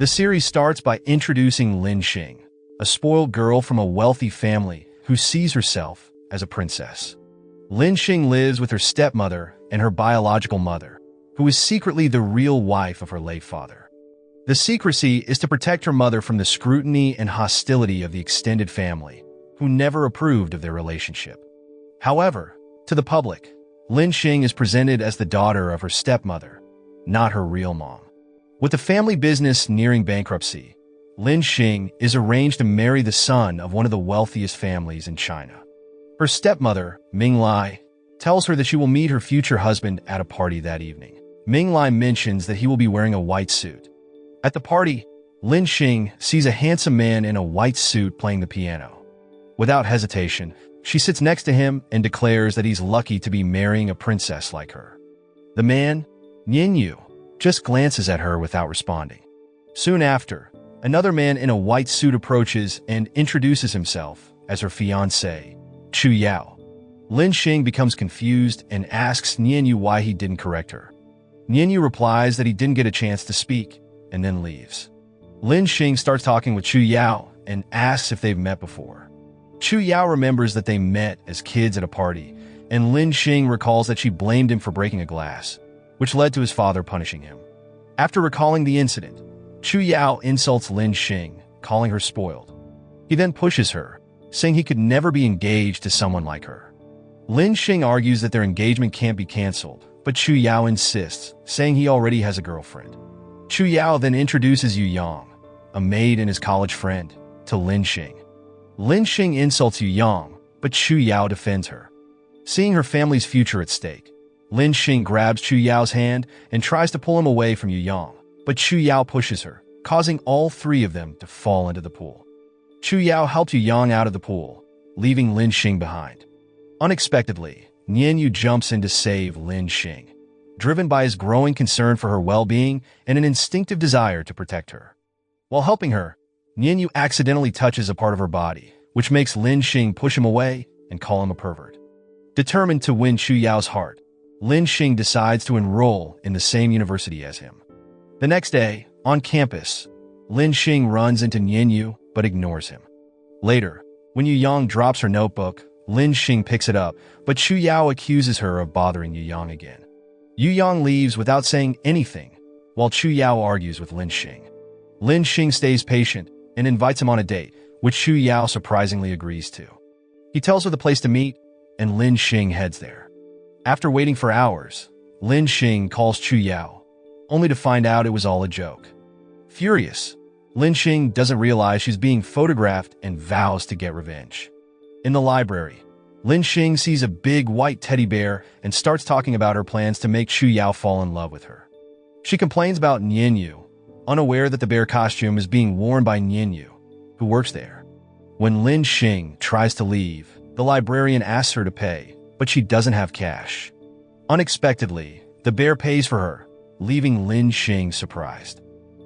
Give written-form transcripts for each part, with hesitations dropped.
The series starts by introducing Lin Xing, a spoiled girl from a wealthy family who sees herself as a princess. Lin Xing lives with her stepmother and her biological mother, who is secretly the real wife of her late father. The secrecy is to protect her mother from the scrutiny and hostility of the extended family, who never approved of their relationship. However, to the public, Lin Xing is presented as the daughter of her stepmother, not her real mom. With the family business nearing bankruptcy, Lin Xing is arranged to marry the son of one of the wealthiest families in China. Her stepmother, Ming Lai, tells her that she will meet her future husband at a party that evening. Ming Lai mentions that he will be wearing a white suit. At the party, Lin Xing sees a handsome man in a white suit playing the piano. Without hesitation, she sits next to him and declares that he's lucky to be marrying a princess like her. The man, Yin Yu, just glances at her without responding. Soon after, another man in a white suit approaches and introduces himself as her fiancé, Chu Yao. Lin Xing becomes confused and asks Yin Yu why he didn't correct her. Yin Yu replies that he didn't get a chance to speak and then leaves. Lin Xing starts talking with Chu Yao and asks if they've met before. Chu Yao remembers that they met as kids at a party, and Lin Xing recalls that she blamed him for breaking a glass, which led to his father punishing him. After recalling the incident, Chu Yao insults Lin Xing, calling her spoiled. He then pushes her, saying he could never be engaged to someone like her. Lin Xing argues that their engagement can't be canceled, but Chu Yao insists, saying he already has a girlfriend. Chu Yao then introduces Yu Yang, a maid and his college friend, to Lin Xing. Lin Xing insults Yu Yang, but Chu Yao defends her. Seeing her family's future at stake, Lin Xing grabs Chu Yao's hand and tries to pull him away from Yu Yang, but Chu Yao pushes her, causing all three of them to fall into the pool. Chu Yao helps Yu Yang out of the pool, leaving Lin Xing behind. Unexpectedly, Yin Yu jumps in to save Lin Xing, driven by his growing concern for her well-being and an instinctive desire to protect her. While helping her, Yin Yu accidentally touches a part of her body, which makes Lin Xing push him away and call him a pervert. Determined to win Chu Yao's heart, Lin Xing decides to enroll in the same university as him. The next day, on campus, Lin Xing runs into Yin Yu but ignores him. Later, when Yu Yang drops her notebook, Lin Xing picks it up, but Chu Yao accuses her of bothering Yu Yang again. Yu Yang leaves without saying anything, while Chu Yao argues with Lin Xing. Lin Xing stays patient and invites him on a date, which Chu Yao surprisingly agrees to. He tells her the place to meet, and Lin Xing heads there. After waiting for hours, Lin Xing calls Chu Yao, only to find out it was all a joke. Furious, Lin Xing doesn't realize she's being photographed and vows to get revenge. In the library, Lin Xing sees a big white teddy bear and starts talking about her plans to make Chu Yao fall in love with her. She complains about Yin Yu, unaware that the bear costume is being worn by Yin Yu, who works there. When Lin Xing tries to leave, the librarian asks her to pay, but she doesn't have cash. Unexpectedly, the bear pays for her, leaving Lin Xing surprised.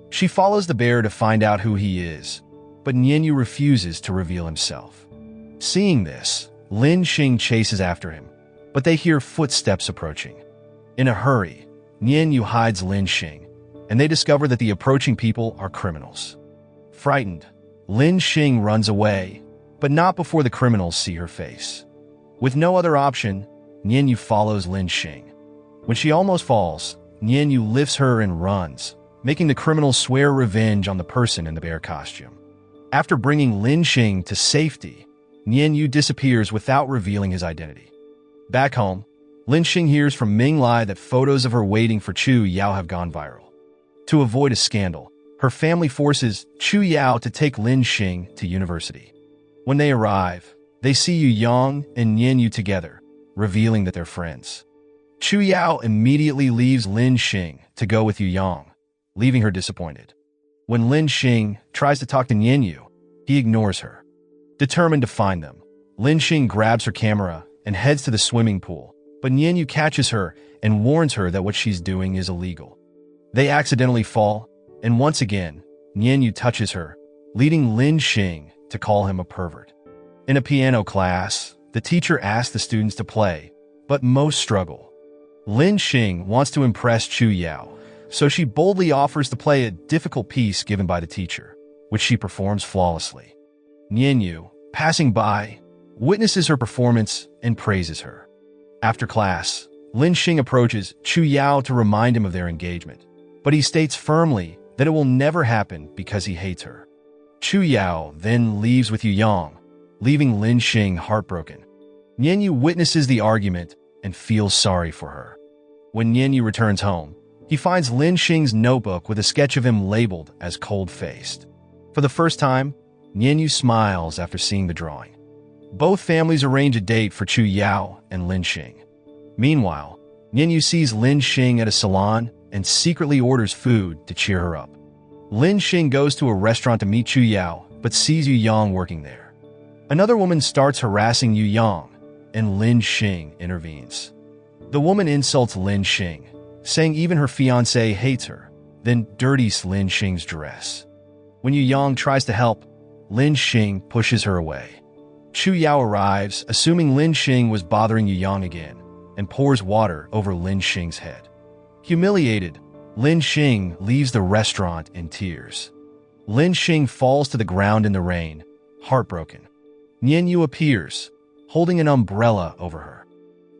She follows the bear to find out who he is, but Yin Yu refuses to reveal himself. Seeing this, Lin Xing chases after him, but they hear footsteps approaching. In a hurry, Yin Yu hides Lin Xing, and they discover that the approaching people are criminals. Frightened, Lin Xing runs away, but not before the criminals see her face. With no other option, Yin Yu follows Lin Xing. When she almost falls, Yin Yu lifts her and runs, making the criminals swear revenge on the person in the bear costume. After bringing Lin Xing to safety, Yin Yu disappears without revealing his identity. Back home, Lin Xing hears from Ming Lai that photos of her waiting for Chu Yao have gone viral. To avoid a scandal, her family forces Chu Yao to take Lin Xing to university. When they arrive, they see Yu Yang and Yin Yu together, revealing that they're friends. Chu Yao immediately leaves Lin Xing to go with Yu Yang, leaving her disappointed. When Lin Xing tries to talk to Yin Yu, he ignores her. Determined to find them, Lin Xing grabs her camera and heads to the swimming pool, but Yin Yu catches her and warns her that what she's doing is illegal. They accidentally fall, and once again, Yin Yu touches her, leading Lin Xing to call him a pervert. In a piano class, the teacher asks the students to play, but most struggle. Lin Xing wants to impress Chu Yao, so she boldly offers to play a difficult piece given by the teacher, which she performs flawlessly. Nianyu, passing by, witnesses her performance and praises her. After class, Lin Xing approaches Chu Yao to remind him of their engagement, but he states firmly that it will never happen because he hates her. Chu Yao then leaves with Yu Yang, leaving Lin Xing heartbroken. Nianyu witnesses the argument and feels sorry for her. When Nianyu returns home, he finds Lin Xing's notebook with a sketch of him labeled as cold-faced. For the first time, Nianyu smiles after seeing the drawing. Both families arrange a date for Chu Yao and Lin Xing. Meanwhile, Nianyu sees Lin Xing at a salon and secretly orders food to cheer her up. Lin Xing goes to a restaurant to meet Chu Yao, but sees Yu Yang working there. Another woman starts harassing Yu Yang, and Lin Xing intervenes. The woman insults Lin Xing, saying even her fiancé hates her, then dirties Lin Xing's dress. When Yu Yang tries to help, Lin Xing pushes her away. Chu Yao arrives, assuming Lin Xing was bothering Yu Yang again, and pours water over Lin Xing's head. Humiliated, Lin Xing leaves the restaurant in tears. Lin Xing falls to the ground in the rain, heartbroken. Nianyu appears, holding an umbrella over her.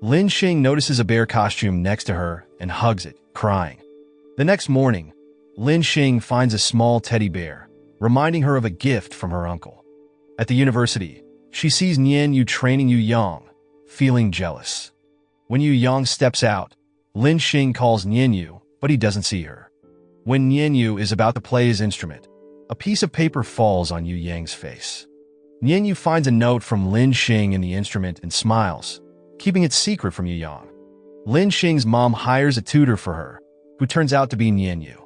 Lin Xing notices a bear costume next to her and hugs it, crying. The next morning, Lin Xing finds a small teddy bear, reminding her of a gift from her uncle. At the university, she sees Nianyu training Yu Yang, feeling jealous. When Yu Yang steps out, Lin Xing calls Nianyu, but he doesn't see her. When Nianyu is about to play his instrument, a piece of paper falls on Yu Yang's face. Nianyu finds a note from Lin Xing in the instrument and smiles, keeping it secret from Yu Yang. Lin Xing's mom hires a tutor for her, who turns out to be Nianyu.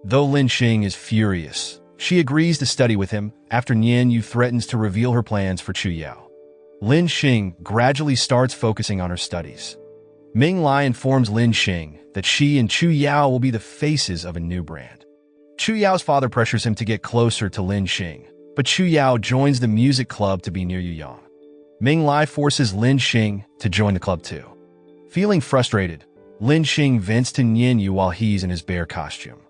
Though Lin Xing is furious, she agrees to study with him after Nianyu threatens to reveal her plans for Chu Yao. Lin Xing gradually starts focusing on her studies. Ming Lai informs Lin Xing that she and Chu Yao will be the faces of a new brand. Chu Yao's father pressures him to get closer to Lin Xing, but Chu Yao joins the music club to be near Yu Yang. Ming Lai forces Lin Xing to join the club too. Feeling frustrated, Lin Xing vents to Nianyu while he's in his bear costume.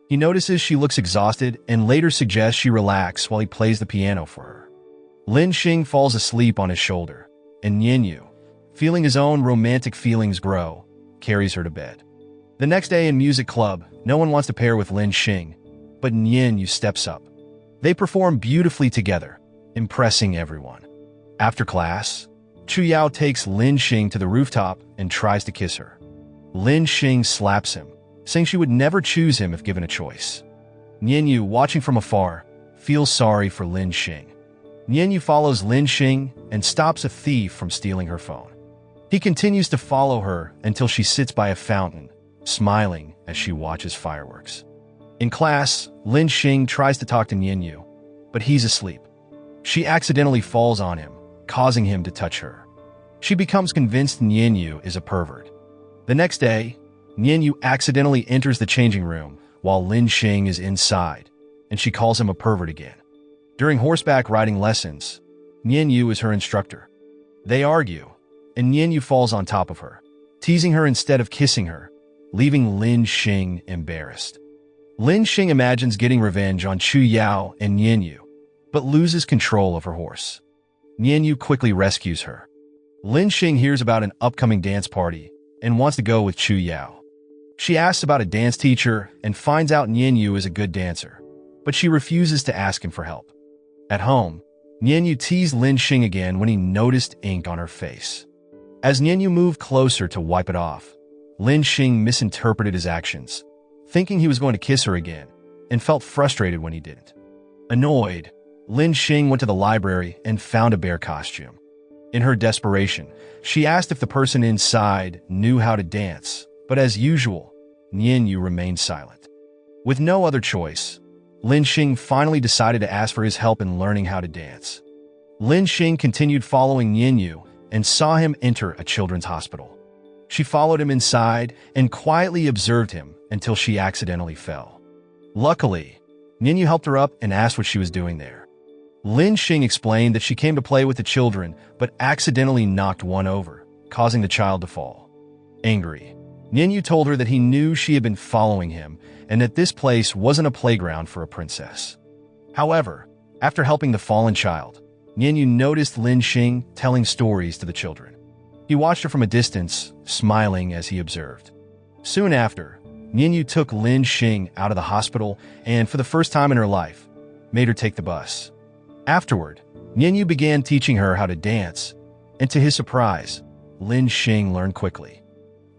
He notices she looks exhausted and later suggests she relax while he plays the piano for her. Lin Xing falls asleep on his shoulder, and Nianyu, feeling his own romantic feelings grow, carries her to bed. The next day in music club, no one wants to pair with Lin Xing, but Nianyu steps up. They perform beautifully together, impressing everyone. After class, Chu Yao takes Lin Xing to the rooftop and tries to kiss her. Lin Xing slaps him, saying she would never choose him if given a choice. Nianyu, watching from afar, feels sorry for Lin Xing. Nianyu follows Lin Xing and stops a thief from stealing her phone. He continues to follow her until she sits by a fountain, smiling as she watches fireworks. In class, Lin Xing tries to talk to Nianyu, but he's asleep. She accidentally falls on him, causing him to touch her. She becomes convinced Nianyu is a pervert. The next day, Nianyu accidentally enters the changing room while Lin Xing is inside, and she calls him a pervert again. During horseback riding lessons, Nianyu is her instructor. They argue, and Nianyu falls on top of her, teasing her instead of kissing her, leaving Lin Xing embarrassed. Lin Xing imagines getting revenge on Chu Yao and Nianyu, but loses control of her horse. Nianyu quickly rescues her. Lin Xing hears about an upcoming dance party and wants to go with Chu Yao. She asks about a dance teacher and finds out Nianyu is a good dancer, but she refuses to ask him for help. At home, Nianyu teased Lin Xing again when he noticed ink on her face. As Nianyu moved closer to wipe it off, Lin Xing misinterpreted his actions, thinking he was going to kiss her again, and felt frustrated when he didn't. Annoyed, Lin Xing went to the library and found a bear costume. In her desperation, she asked if the person inside knew how to dance, but as usual, Nianyu remained silent. With no other choice, Lin Xing finally decided to ask for his help in learning how to dance. Lin Xing continued following Nianyu and saw him enter a children's hospital. She followed him inside and quietly observed him until she accidentally fell. Luckily, Nianyu helped her up and asked what she was doing there. Lin Xing explained that she came to play with the children but accidentally knocked one over, causing the child to fall. Angry, Nianyu told her that he knew she had been following him and that this place wasn't a playground for a princess. However, after helping the fallen child, Nianyu noticed Lin Xing telling stories to the children. He watched her from a distance, smiling as he observed. Soon after, Nianyu took Lin Xing out of the hospital and, for the first time in her life, made her take the bus. Afterward, Nianyu began teaching her how to dance, and to his surprise, Lin Xing learned quickly.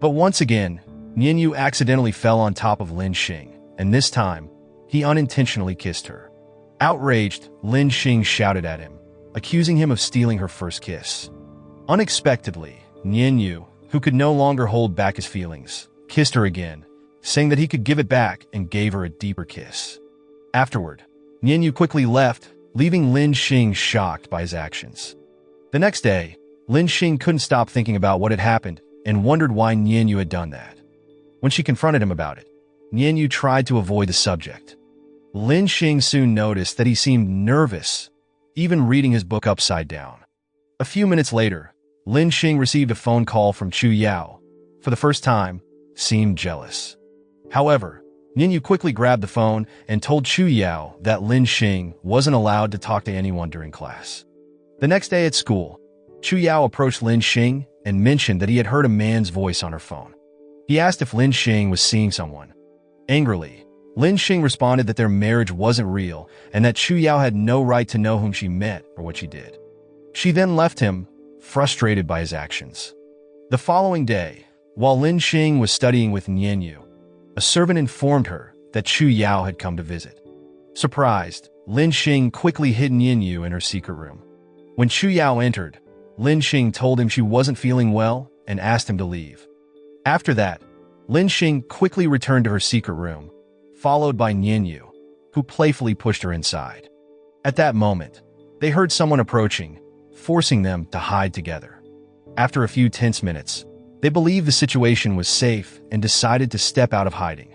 But once again, Nianyu accidentally fell on top of Lin Xing, and this time, he unintentionally kissed her. Outraged, Lin Xing shouted at him, accusing him of stealing her first kiss. Unexpectedly, Nianyu, who could no longer hold back his feelings, kissed her again, saying that he could give it back, and gave her a deeper kiss. Afterward, Nianyu quickly left, leaving Lin Xing shocked by his actions. The next day, Lin Xing couldn't stop thinking about what had happened and wondered why Nianyu had done that. When she confronted him about it, Nianyu tried to avoid the subject. Lin Xing soon noticed that he seemed nervous, even reading his book upside down. A few minutes later, Lin Xing received a phone call from Chu Yao. For the first time, seemed jealous. However, Nianyu quickly grabbed the phone and told Chu Yao that Lin Xing wasn't allowed to talk to anyone during class. The next day at school, Chu Yao approached Lin Xing and mentioned that he had heard a man's voice on her phone. He asked if Lin Xing was seeing someone. Angrily, Lin Xing responded that their marriage wasn't real and that Chu Yao had no right to know whom she met or what she did. She then left him, frustrated by his actions. The following day, while Lin Xing was studying with Nianyu, a servant informed her that Chu Yao had come to visit. Surprised, Lin Xing quickly hid Nianyu in her secret room. When Chu Yao entered, Lin Xing told him she wasn't feeling well and asked him to leave. After that, Lin Xing quickly returned to her secret room, followed by Nianyu, who playfully pushed her inside. At that moment, they heard someone approaching, forcing them to hide together. After a few tense minutes, they believed the situation was safe and decided to step out of hiding.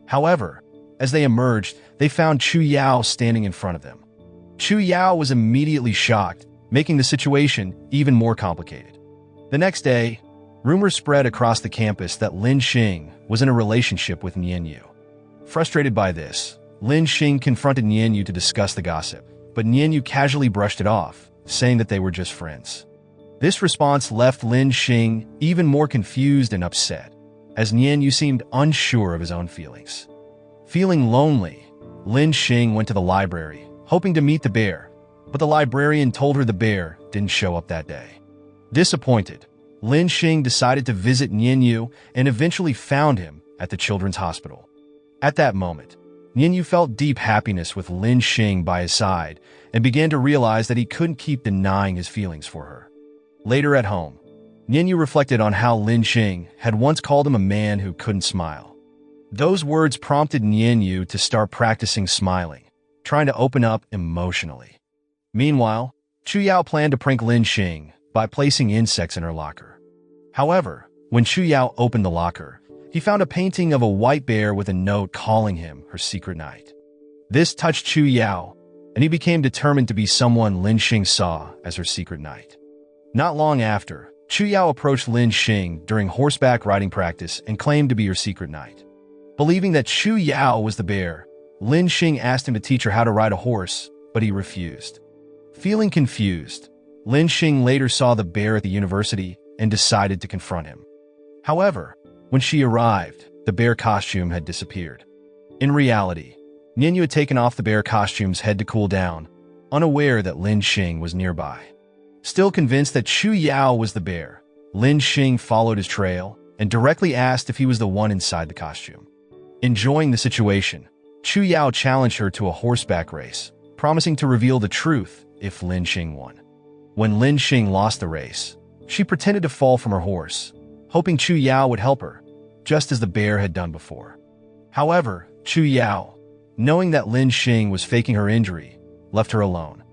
However, as they emerged, they found Chu Yao standing in front of them. Chu Yao was immediately shocked, making the situation even more complicated. The next day, rumors spread across the campus that Lin Xing was in a relationship with Nianyu. Frustrated by this, Lin Xing confronted Nianyu to discuss the gossip, but Nianyu casually brushed it off, saying that they were just friends. This response left Lin Xing even more confused and upset, as Nianyu seemed unsure of his own feelings. Feeling lonely, Lin Xing went to the library, hoping to meet the bear, but the librarian told her the bear didn't show up that day. Disappointed, Lin Xing decided to visit Nianyu and eventually found him at the children's hospital. At that moment, Nianyu felt deep happiness with Lin Xing by his side and began to realize that he couldn't keep denying his feelings for her. Later at home, Nianyu reflected on how Lin Xing had once called him a man who couldn't smile. Those words prompted Nianyu to start practicing smiling, trying to open up emotionally. Meanwhile, Chu Yao planned to prank Lin Xing by placing insects in her locker. However, when Chu Yao opened the locker, he found a painting of a white bear with a note calling him her secret knight. This touched Chu Yao, and he became determined to be someone Lin Xing saw as her secret knight. Not long after, Chu Yao approached Lin Xing during horseback riding practice and claimed to be her secret knight. Believing that Chu Yao was the bear, Lin Xing asked him to teach her how to ride a horse, but he refused. Feeling confused, Lin Xing later saw the bear at the university and decided to confront him. However, when she arrived, the bear costume had disappeared. In reality, Nianyu had taken off the bear costume's head to cool down, unaware that Lin Xing was nearby. Still convinced that Chu Yao was the bear, Lin Xing followed his trail and directly asked if he was the one inside the costume. Enjoying the situation, Chu Yao challenged her to a horseback race, promising to reveal the truth if Lin Xing won. When Lin Xing lost the race, she pretended to fall from her horse, hoping Chu Yao would help her, just as the bear had done before. However, Chu Yao, knowing that Lin Xing was faking her injury, left her alone.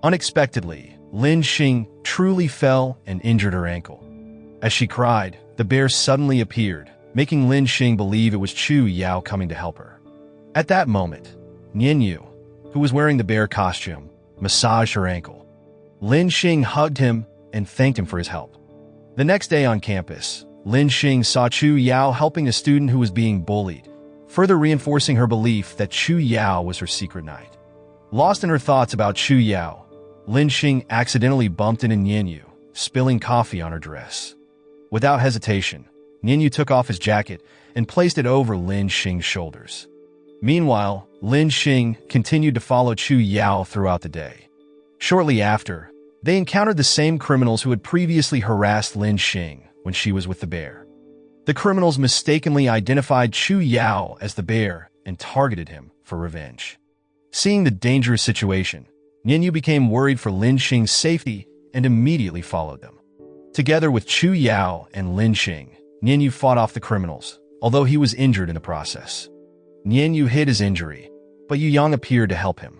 Unexpectedly, Lin Xing truly fell and injured her ankle. As she cried, the bear suddenly appeared, making Lin Xing believe it was Chu Yao coming to help her. At that moment, Nianyu, who was wearing the bear costume, massaged her ankle. Lin Xing hugged him and thanked him for his help. The next day on campus, Lin Xing saw Chu Yao helping a student who was being bullied, further reinforcing her belief that Chu Yao was her secret knight. Lost in her thoughts about Chu Yao, Lin Xing accidentally bumped into Nianyu, spilling coffee on her dress. Without hesitation, Nianyu took off his jacket and placed it over Lin Xing's shoulders. Meanwhile, Lin Xing continued to follow Chu Yao throughout the day. Shortly after, they encountered the same criminals who had previously harassed Lin Xing when she was with the bear. The criminals mistakenly identified Chu Yao as the bear and targeted him for revenge. Seeing the dangerous situation, Nianyu became worried for Lin Xing's safety and immediately followed them. Together with Chu Yao and Lin Xing, Nianyu fought off the criminals, although he was injured in the process. Nianyu hid his injury, but Yu Yang appeared to help him.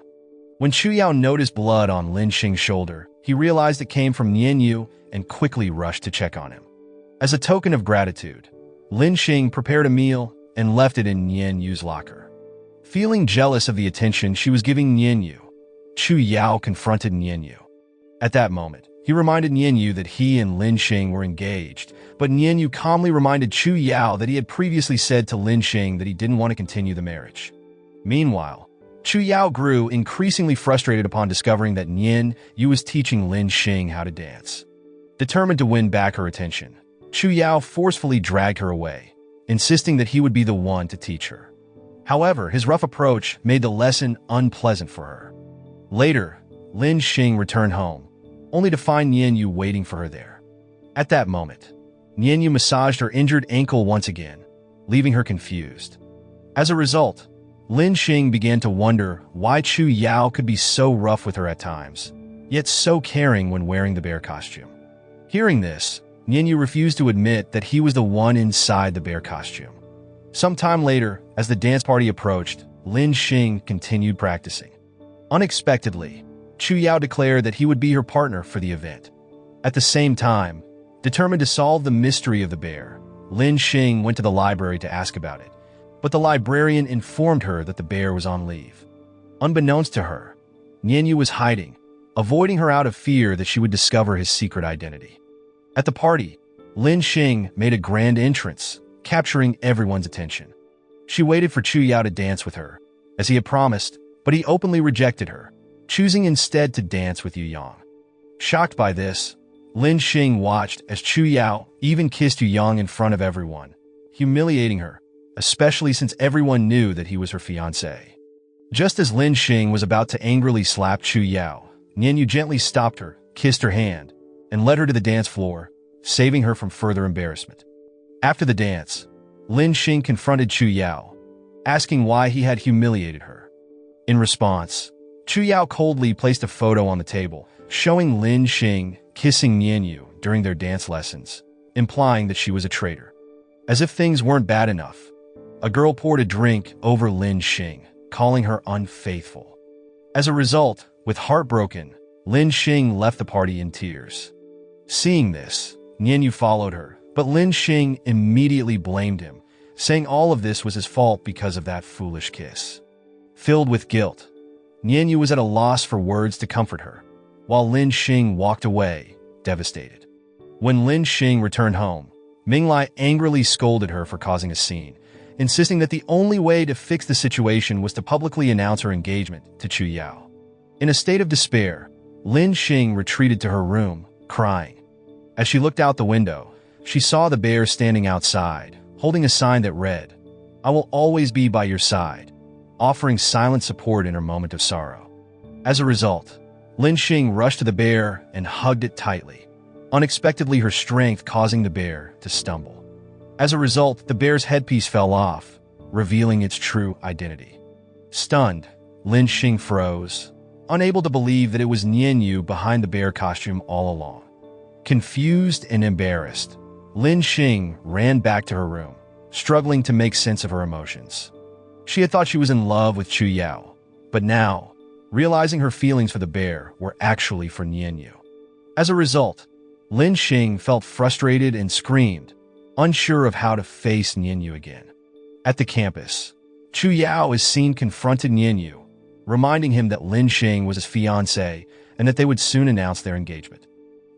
When Chu Yao noticed blood on Lin Xing's shoulder, he realized it came from Nianyu and quickly rushed to check on him. As a token of gratitude, Lin Xing prepared a meal and left it in Nianyu's locker. Feeling jealous of the attention she was giving Nianyu, Chu Yao confronted Nianyu. At that moment, he reminded Nianyu that he and Lin Xing were engaged, but Nianyu calmly reminded Chu Yao that he had previously said to Lin Xing that he didn't want to continue the marriage. Meanwhile, Chu Yao grew increasingly frustrated upon discovering that Nianyu was teaching Lin Xing how to dance. Determined to win back her attention, Chu Yao forcefully dragged her away, insisting that he would be the one to teach her. However, his rough approach made the lesson unpleasant for her. Later, Lin Xing returned home, only to find Nianyu waiting for her there. At that moment, Nianyu massaged her injured ankle once again, leaving her confused. As a result, Lin Xing began to wonder why Chu Yao could be so rough with her at times, yet so caring when wearing the bear costume. Hearing this, Nianyu refused to admit that he was the one inside the bear costume. Sometime later, as the dance party approached, Lin Xing continued practicing. Unexpectedly, Chu Yao declared that he would be her partner for the event. At the same time, determined to solve the mystery of the bear, Lin Xing went to the library to ask about it, but the librarian informed her that the bear was on leave. Unbeknownst to her, Nianyu was hiding, avoiding her out of fear that she would discover his secret identity. At the party, Lin Xing made a grand entrance, capturing everyone's attention. She waited for Chu Yao to dance with her, as he had promised, but he openly rejected her, choosing instead to dance with Yu Yang. Shocked by this, Lin Xing watched as Chu Yao even kissed Yu Yang in front of everyone, humiliating her, especially since everyone knew that he was her fiancé. Just as Lin Xing was about to angrily slap Chu Yao, Nianyu gently stopped her, kissed her hand, and led her to the dance floor, saving her from further embarrassment. After the dance, Lin Xing confronted Chu Yao, asking why he had humiliated her. In response, Chu Yao coldly placed a photo on the table, showing Lin Xing kissing Nianyu during their dance lessons, implying that she was a traitor. As if things weren't bad enough, a girl poured a drink over Lin Xing, calling her unfaithful. As a result, with heartbroken, Lin Xing left the party in tears. Seeing this, Nianyu followed her, but Lin Xing immediately blamed him, saying all of this was his fault because of that foolish kiss. Filled with guilt, Nianyu was at a loss for words to comfort her, while Lin Xing walked away, devastated. When Lin Xing returned home, Minglai angrily scolded her for causing a scene, insisting that the only way to fix the situation was to publicly announce her engagement to Chu Yao. In a state of despair, Lin Xing retreated to her room, crying. As she looked out the window, she saw the bear standing outside, holding a sign that read, "I will always be by your side," offering silent support in her moment of sorrow. As a result, Lin Xing rushed to the bear and hugged it tightly, unexpectedly her strength causing the bear to stumble. As a result, the bear's headpiece fell off, revealing its true identity. Stunned, Lin Xing froze, unable to believe that it was Nianyu behind the bear costume all along. Confused and embarrassed, Lin Xing ran back to her room, struggling to make sense of her emotions. She had thought she was in love with Chu Yao, but now, realizing her feelings for the bear were actually for Nianyu. As a result, Lin Xing felt frustrated and screamed, unsure of how to face Nianyu again. At the campus, Chu Yao is seen confronted Nianyu, reminding him that Lin Xing was his fiancé and that they would soon announce their engagement.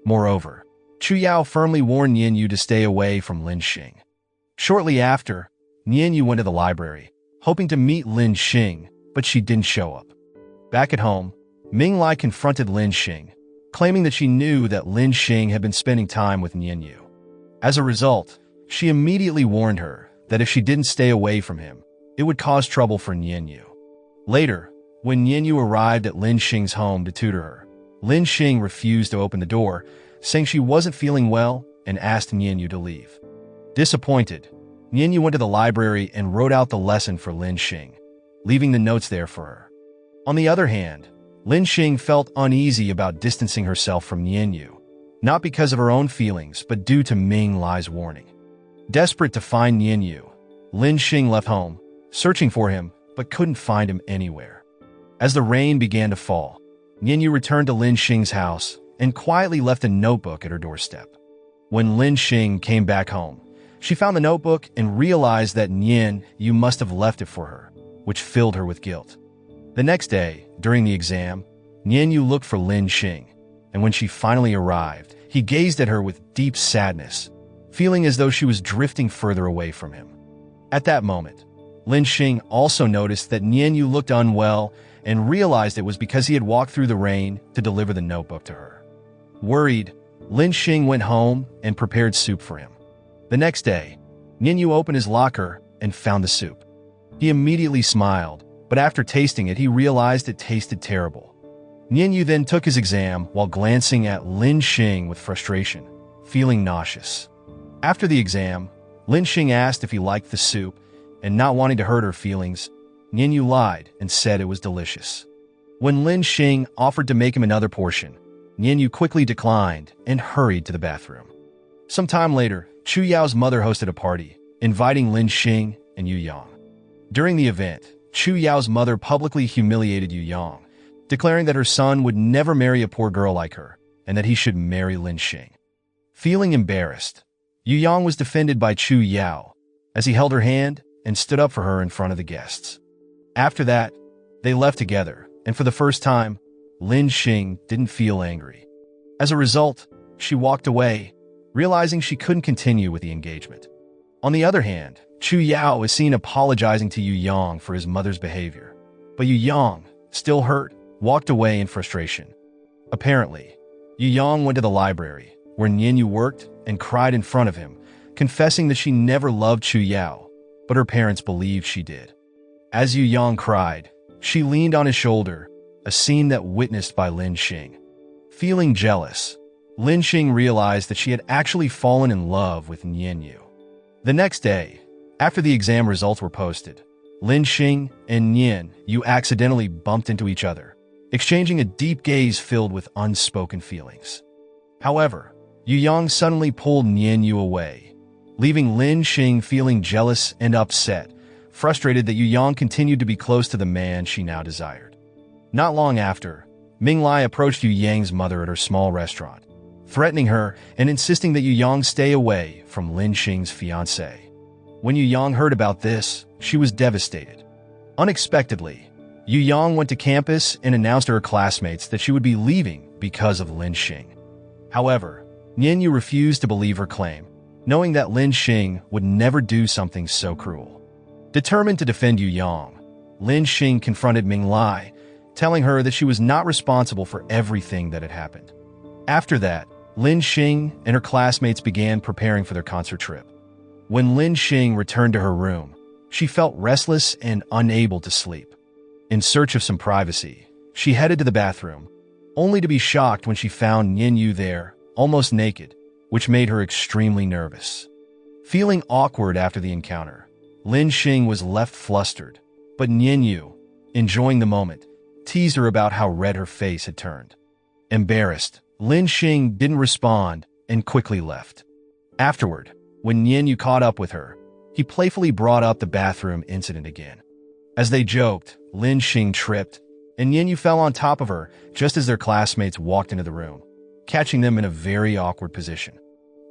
Moreover, Chu Yao firmly warned Nian Yu to stay away from Lin Xing. Shortly after, Nian Yu went to the library, hoping to meet Lin Xing, but she didn't show up. Back at home, Ming Lai confronted Lin Xing, claiming that she knew that Lin Xing had been spending time with Nian Yu. As a result, she immediately warned her that if she didn't stay away from him, it would cause trouble for Nian Yu. Later, when Nian Yu arrived at Lin Xing's home to tutor her, Lin Xing refused to open the door, saying she wasn't feeling well and asked Nian Yu to leave. Disappointed, Nian Yu went to the library and wrote out the lesson for Lin Xing, leaving the notes there for her. On the other hand, Lin Xing felt uneasy about distancing herself from Nian Yu, not because of her own feelings, but due to Ming Lai's warning. Desperate to find Nian Yu, Lin Xing left home, searching for him, but couldn't find him anywhere. As the rain began to fall, Nian Yu returned to Lin Xing's house and quietly left a notebook at her doorstep. When Lin Xing came back home, she found the notebook and realized that Nian Yu must have left it for her, which filled her with guilt. The next day, during the exam, Nian Yu looked for Lin Xing, and when she finally arrived, he gazed at her with deep sadness, feeling as though she was drifting further away from him. At that moment, Lin Xing also noticed that Nian Yu looked unwell and realized it was because he had walked through the rain to deliver the notebook to her. Worried, Lin Xing went home and prepared soup for him. The next day, Nian Yu opened his locker and found the soup. He immediately smiled, but after tasting it, he realized it tasted terrible. Nian Yu then took his exam while glancing at Lin Xing with frustration, feeling nauseous. After the exam, Lin Xing asked if he liked the soup, and not wanting to hurt her feelings, Nian Yu lied and said it was delicious. When Lin Xing offered to make him another portion, Nian Yu quickly declined and hurried to the bathroom. Some time later, Chu Yao's mother hosted a party, inviting Lin Xing and Yu Yang. During the event, Chu Yao's mother publicly humiliated Yu Yang, declaring that her son would never marry a poor girl like her, and that he should marry Lin Xing. Feeling embarrassed, Yu Yang was defended by Chu Yao, as he held her hand and stood up for her in front of the guests. After that, they left together, and for the first time, Lin Xing didn't feel angry. As a result, she walked away, realizing she couldn't continue with the engagement. On the other hand, Chu Yao is seen apologizing to Yu Yang for his mother's behavior, but Yu Yang, still hurt, walked away in frustration. Apparently, Yu Yang went to the library, where Nian Yu worked, and cried in front of him, confessing that she never loved Chu Yao, but her parents believed she did. As Yu Yang cried, she leaned on his shoulder, a scene that witnessed by Lin Xing. Feeling jealous, Lin Xing realized that she had actually fallen in love with Nian Yu. The next day, after the exam results were posted, Lin Xing and Nian Yu accidentally bumped into each other, exchanging a deep gaze filled with unspoken feelings. However, Yu Yang suddenly pulled Nian Yu away, leaving Lin Xing feeling jealous and upset, frustrated that Yu Yang continued to be close to the man she now desired. Not long after, Ming Lai approached Yu Yang's mother at her small restaurant, threatening her and insisting that Yu Yang stay away from Lin Xing's fiancé. When Yu Yang heard about this, she was devastated. Unexpectedly, Yu Yang went to campus and announced to her classmates that she would be leaving because of Lin Xing. However, Nian Yu refused to believe her claim, knowing that Lin Xing would never do something so cruel. Determined to defend Yu Yang, Lin Xing confronted Ming Lai, telling her that she was not responsible for everything that had happened. After that, Lin Xing and her classmates began preparing for their concert trip. When Lin Xing returned to her room, she felt restless and unable to sleep. In search of some privacy, she headed to the bathroom, only to be shocked when she found Nian Yu there, almost naked, which made her extremely nervous. Feeling awkward after the encounter, Lin Xing was left flustered, but Nian Yu, enjoying the moment, teased her about how red her face had turned. Embarrassed, Lin Xing didn't respond and quickly left. Afterward, when Nian Yu caught up with her, he playfully brought up the bathroom incident again. As they joked, Lin Xing tripped, and Nian Yu fell on top of her just as their classmates walked into the room, catching them in a very awkward position.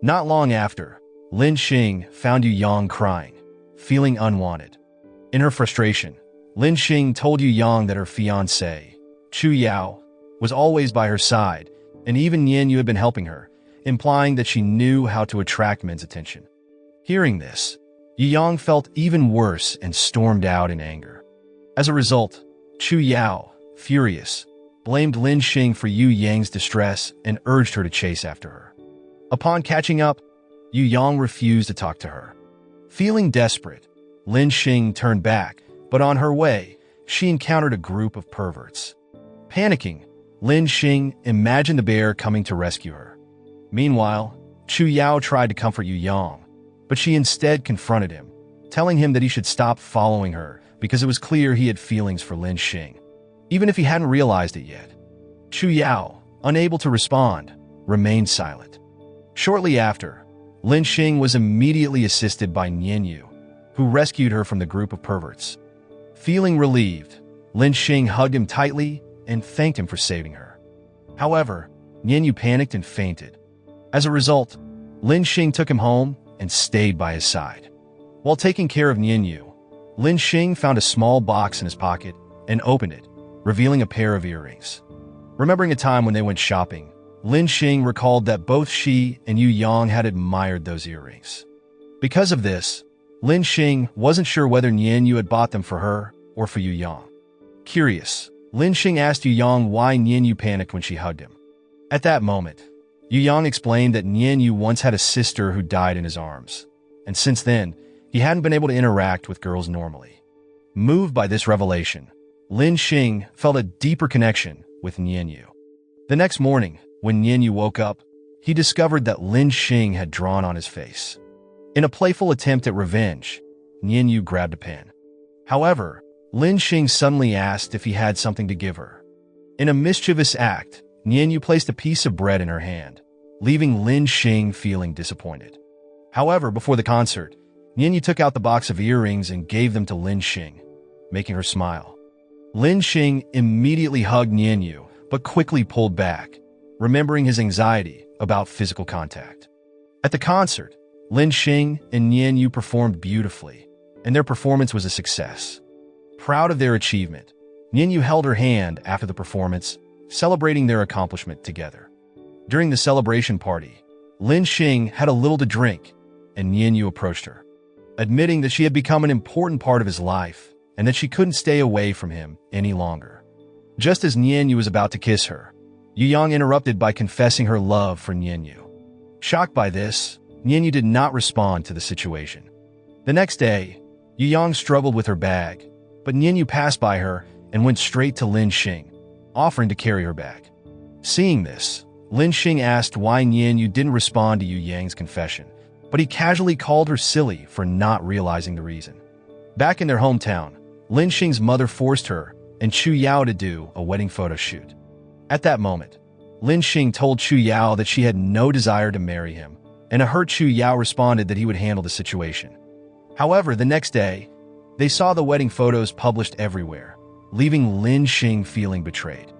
Not long after, Lin Xing found Yu Yang crying, feeling unwanted. In her frustration, Lin Xing told Yu Yang that her fiancé, Chu Yao, was always by her side, and even Nian Yu had been helping her, implying that she knew how to attract men's attention. Hearing this, Yu Yang felt even worse and stormed out in anger. As a result, Chu Yao, furious, blamed Lin Xing for Yu Yang's distress and urged her to chase after her. Upon catching up, Yu Yang refused to talk to her. Feeling desperate, Lin Xing turned back, but on her way, she encountered a group of perverts. Panicking, Lin Xing imagined the bear coming to rescue her. Meanwhile, Chu Yao tried to comfort Yu Yang, but she instead confronted him, telling him that he should stop following her because it was clear he had feelings for Lin Xing, even if he hadn't realized it yet. Chu Yao, unable to respond, remained silent. Shortly after, Lin Xing was immediately assisted by Nian Yu, who rescued her from the group of perverts. Feeling relieved, Lin Xing hugged him tightly and thanked him for saving her. However, Nian Yu panicked and fainted. As a result, Lin Xing took him home and stayed by his side. While taking care of Nian Yu, Lin Xing found a small box in his pocket and opened it, revealing a pair of earrings. Remembering a time when they went shopping, Lin Xing recalled that both she and Yu Yang had admired those earrings. Because of this, Lin Xing wasn't sure whether Nian Yu had bought them for her or for Yu Yang. Curious, Lin Xing asked Yu Yang why Nian Yu panicked when she hugged him. At that moment, Yu Yang explained that Nian Yu once had a sister who died in his arms, and since then, he hadn't been able to interact with girls normally. Moved by this revelation, Lin Xing felt a deeper connection with Nian Yu. The next morning, when Nian Yu woke up, he discovered that Lin Xing had drawn on his face. In a playful attempt at revenge, Nian Yu grabbed a pen. However, Lin Xing suddenly asked if he had something to give her. In a mischievous act, Nian Yu placed a piece of bread in her hand, leaving Lin Xing feeling disappointed. However, before the concert, Nian Yu took out the box of earrings and gave them to Lin Xing, making her smile. Lin Xing immediately hugged Nian Yu, but quickly pulled back, remembering his anxiety about physical contact. At the concert, Lin Xing and Nian Yu performed beautifully, and their performance was a success. Proud of their achievement, Nian Yu held her hand after the performance, celebrating their accomplishment together. During the celebration party, Lin Xing had a little to drink, and Nian Yu approached her, admitting that she had become an important part of his life and that she couldn't stay away from him any longer. Just as Nian Yu was about to kiss her, Yu Yang interrupted by confessing her love for Nian Yu. Shocked by this, Nian Yu did not respond to the situation. The next day, Yu Yang struggled with her bag, but Nian Yu passed by her and went straight to Lin Xing, offering to carry her bag. Seeing this, Lin Xing asked why Nian Yu didn't respond to Yu Yang's confession, but he casually called her silly for not realizing the reason. Back in their hometown, Lin Xing's mother forced her and Chu Yao to do a wedding photo shoot. At that moment, Lin Xing told Chu Yao that she had no desire to marry him, and a hurt Chu Yao responded that he would handle the situation. However, the next day, they saw the wedding photos published everywhere, leaving Lin Xing feeling betrayed.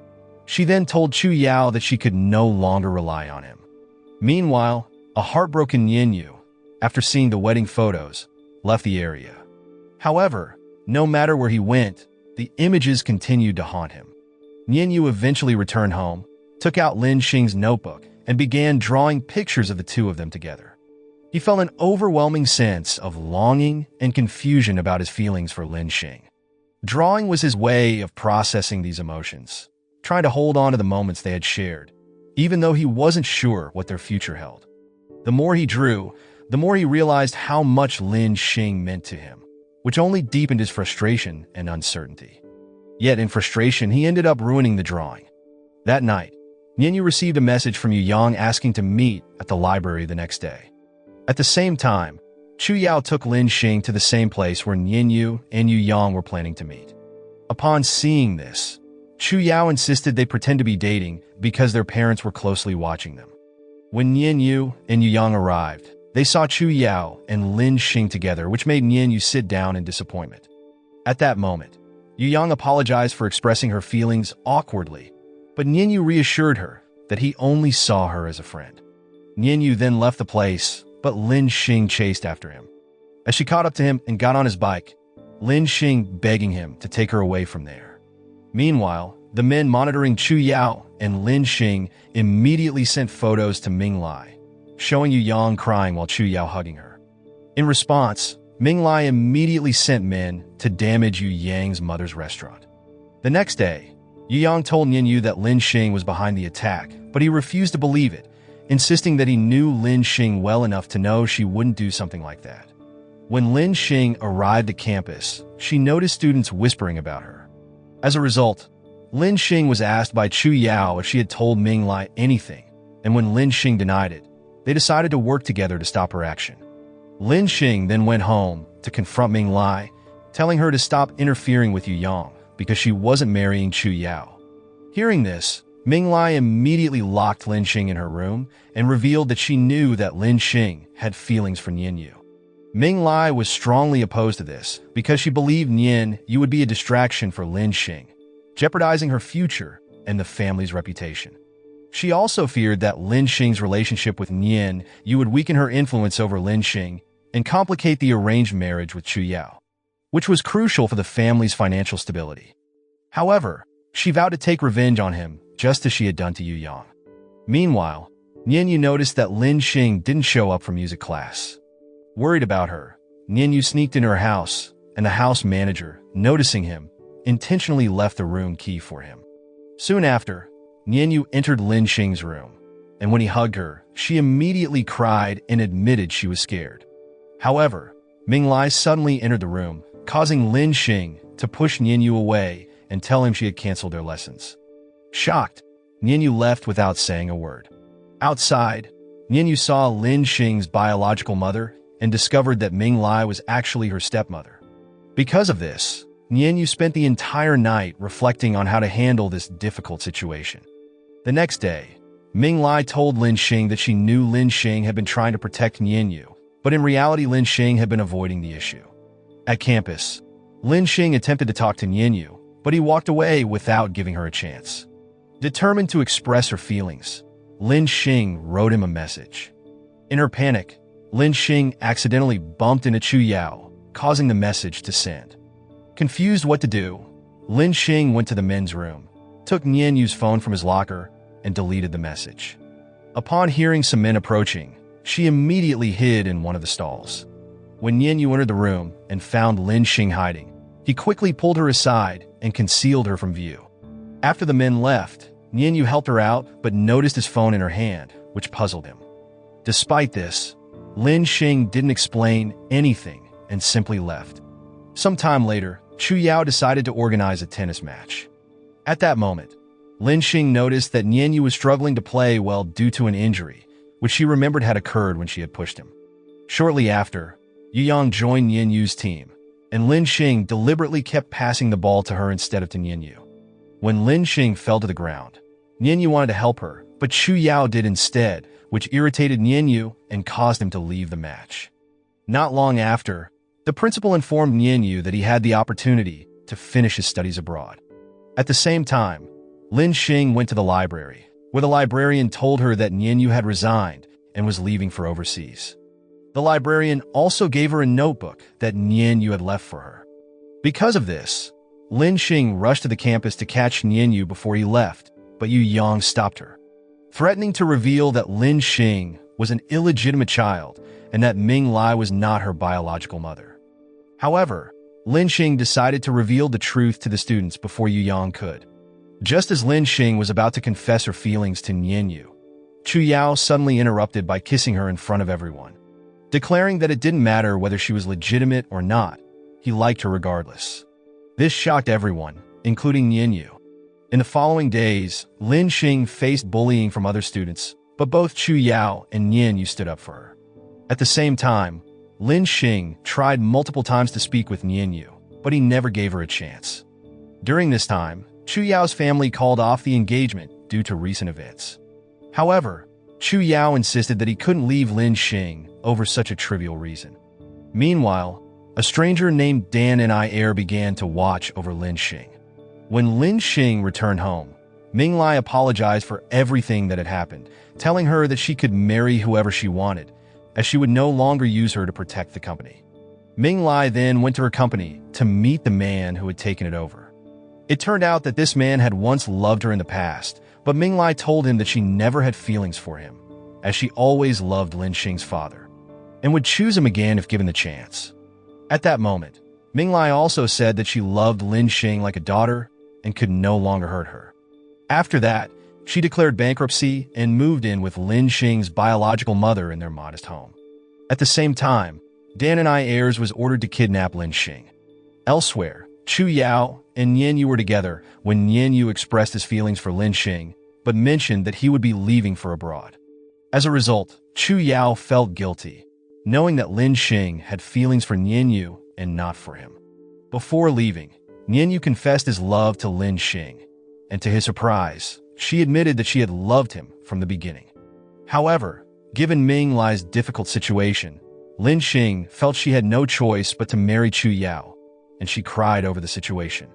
She then told Chu Yao that she could no longer rely on him. Meanwhile, a heartbroken Nian Yu, after seeing the wedding photos, left the area. However, no matter where he went, the images continued to haunt him. Nian Yu eventually returned home, took out Lin Xing's notebook, and began drawing pictures of the two of them together. He felt an overwhelming sense of longing and confusion about his feelings for Lin Xing. Drawing was his way of processing these emotions, trying to hold on to the moments they had shared, even though he wasn't sure what their future held. The more he drew, the more he realized how much Lin Xing meant to him, which only deepened his frustration and uncertainty. Yet in frustration, he ended up ruining the drawing. That night, Nian Yu received a message from Yu Yang asking to meet at the library the next day. At the same time, Chu Yao took Lin Xing to the same place where Nian Yu and Yu Yang were planning to meet. Upon seeing this, Chu Yao insisted they pretend to be dating because their parents were closely watching them. When Nian Yu and Yu Yang arrived, they saw Chu Yao and Lin Xing together, which made Nian Yu sit down in disappointment. At that moment, Yu Yang apologized for expressing her feelings awkwardly, but Nian Yu reassured her that he only saw her as a friend. Nian Yu then left the place, but Lin Xing chased after him. As she caught up to him and got on his bike, Lin Xing begging him to take her away from there. Meanwhile, the men monitoring Chu Yao and Lin Xing immediately sent photos to Ming Lai, showing Yu Yang crying while Chu Yao hugging her. In response, Ming Lai immediately sent men to damage Yu Yang's mother's restaurant. The next day, Yu Yang told Nian Yu that Lin Xing was behind the attack, but he refused to believe it, insisting that he knew Lin Xing well enough to know she wouldn't do something like that. When Lin Xing arrived at campus, she noticed students whispering about her. As a result, Lin Xing was asked by Chu Yao if she had told Ming Lai anything, and when Lin Xing denied it, they decided to work together to stop her action. Lin Xing then went home to confront Ming Lai, telling her to stop interfering with Yu Yang because she wasn't marrying Chu Yao. Hearing this, Ming Lai immediately locked Lin Xing in her room and revealed that she knew that Lin Xing had feelings for Nian Yu. Ming Lai was strongly opposed to this because she believed Nian Yu would be a distraction for Lin Xing, jeopardizing her future and the family's reputation. She also feared that Lin Xing's relationship with Nian Yu would weaken her influence over Lin Xing and complicate the arranged marriage with Chu Yao, which was crucial for the family's financial stability. However, she vowed to take revenge on him just as she had done to Yu Yang. Meanwhile, Nian Yu noticed that Lin Xing didn't show up for music class. Worried about her, Nian Yu sneaked into her house, and the house manager, noticing him, intentionally left the room key for him. Soon after, Nian Yu entered Lin Xing's room, and when he hugged her, she immediately cried and admitted she was scared. However, Ming Lai suddenly entered the room, causing Lin Xing to push Nian Yu away and tell him she had canceled their lessons. Shocked, Nian Yu left without saying a word. Outside, Nian Yu saw Lin Xing's biological mother and discovered that Ming Lai was actually her stepmother. Because of this, Nian Yu spent the entire night reflecting on how to handle this difficult situation. The next day, Ming Lai told Lin Xing that she knew Lin Xing had been trying to protect Nian Yu, but in reality Lin Xing had been avoiding the issue. At campus, Lin Xing attempted to talk to Nian Yu, but he walked away without giving her a chance. Determined to express her feelings, Lin Xing wrote him a message. In her panic, Lin Xing accidentally bumped into Chu Yao, causing the message to send. Confused what to do, Lin Xing went to the men's room, took Nian Yu's phone from his locker, and deleted the message. Upon hearing some men approaching, she immediately hid in one of the stalls. When Nian Yu entered the room and found Lin Xing hiding, he quickly pulled her aside and concealed her from view. After the men left, Nian Yu helped her out but noticed his phone in her hand, which puzzled him. Despite this, Lin Xing didn't explain anything and simply left. Some time later, Chu Yao decided to organize a tennis match. At that moment, Lin Xing noticed that Nian Yu was struggling to play well due to an injury, which she remembered had occurred when she had pushed him. Shortly after, Yu Yang joined Nian Yu's team, and Lin Xing deliberately kept passing the ball to her instead of to Nian Yu. When Lin Xing fell to the ground, Nian Yu wanted to help her, but Chu Yao did instead, which irritated Nian Yu and caused him to leave the match. Not long after, the principal informed Nian Yu that he had the opportunity to finish his studies abroad. At the same time, Lin Xing went to the library, where the librarian told her that Nian Yu had resigned and was leaving for overseas. The librarian also gave her a notebook that Nian Yu had left for her. Because of this, Lin Xing rushed to the campus to catch Nian Yu before he left, but Yu Yang stopped her, threatening to reveal that Lin Xing was an illegitimate child and that Ming Lai was not her biological mother. However, Lin Xing decided to reveal the truth to the students before Yu Yang could. Just as Lin Xing was about to confess her feelings to Nian Yu, Chu Yao suddenly interrupted by kissing her in front of everyone. Declaring that it didn't matter whether she was legitimate or not, he liked her regardless. This shocked everyone, including Nian Yu. In the following days, Lin Xing faced bullying from other students, but both Chu Yao and Nian Yu stood up for her. At the same time, Lin Xing tried multiple times to speak with Nian Yu, but he never gave her a chance. During this time, Chu Yao's family called off the engagement due to recent events. However, Chu Yao insisted that he couldn't leave Lin Xing over such a trivial reason. Meanwhile, a stranger named Dan Air began to watch over Lin Xing. When Lin Xing returned home, Ming Lai apologized for everything that had happened, telling her that she could marry whoever she wanted, as she would no longer use her to protect the company. Ming Lai then went to her company to meet the man who had taken it over. It turned out that this man had once loved her in the past, but Ming Lai told him that she never had feelings for him. as she always loved Lin Xing's father, and would choose him again if given the chance. At that moment, Minglai also said that she loved Lin Xing like a daughter and could no longer hurt her. After that, she declared bankruptcy and moved in with Lin Xing's biological mother in their modest home. At the same time, Dan and heirs was ordered to kidnap Lin Xing. Elsewhere, Chu Yao and Nian Yu were together when Nian Yu expressed his feelings for Lin Xing, but mentioned that he would be leaving for abroad. As a result, Chu Yao felt guilty, knowing that Lin Xing had feelings for Nian Yu and not for him. Before leaving, Nian Yu confessed his love to Lin Xing, and to his surprise, she admitted that she had loved him from the beginning. However, given Ming Lai's difficult situation, Lin Xing felt she had no choice but to marry Chu Yao, and she cried over the situation.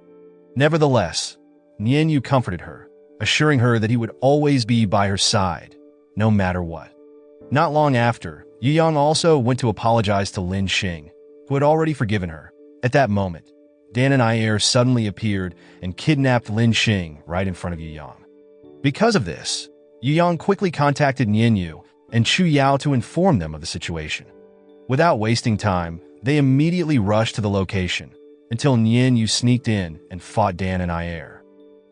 Nevertheless, Nian Yu comforted her, assuring her that he would always be by her side, no matter what. Not long after, Yu Yang also went to apologize to Lin Xing, who had already forgiven her. At that moment, Dan and heirs suddenly appeared and kidnapped Lin Xing right in front of Yu Yang. Because of this, Yu Yang quickly contacted Nian Yu and Chu Yao to inform them of the situation. Without wasting time, they immediately rushed to the location until Nian Yu sneaked in and fought Dan and heirs.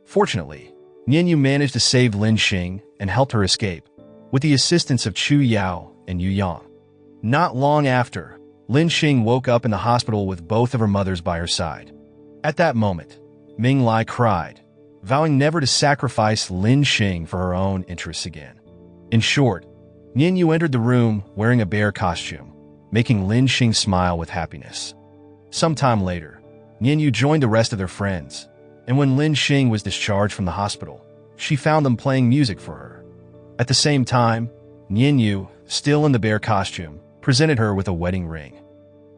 Fortunately, Nian Yu managed to save Lin Xing and helped her escape, with the assistance of Chu Yao and Yu Yang. Not long after, Lin Xing woke up in the hospital with both of her mothers by her side. At that moment, Ming Lai cried, vowing never to sacrifice Lin Xing for her own interests again. In short, Nian Yu entered the room wearing a bear costume, making Lin Xing smile with happiness. Sometime later, Nian Yu joined the rest of their friends, and when Lin Xing was discharged from the hospital, she found them playing music for her. At the same time, Nian Yu, still in the bear costume, presented her with a wedding ring.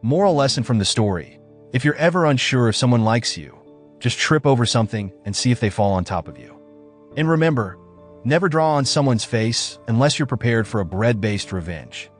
Moral lesson from the story: if you're ever unsure if someone likes you, just trip over something and see if they fall on top of you. And remember, never draw on someone's face unless you're prepared for a bread-based revenge.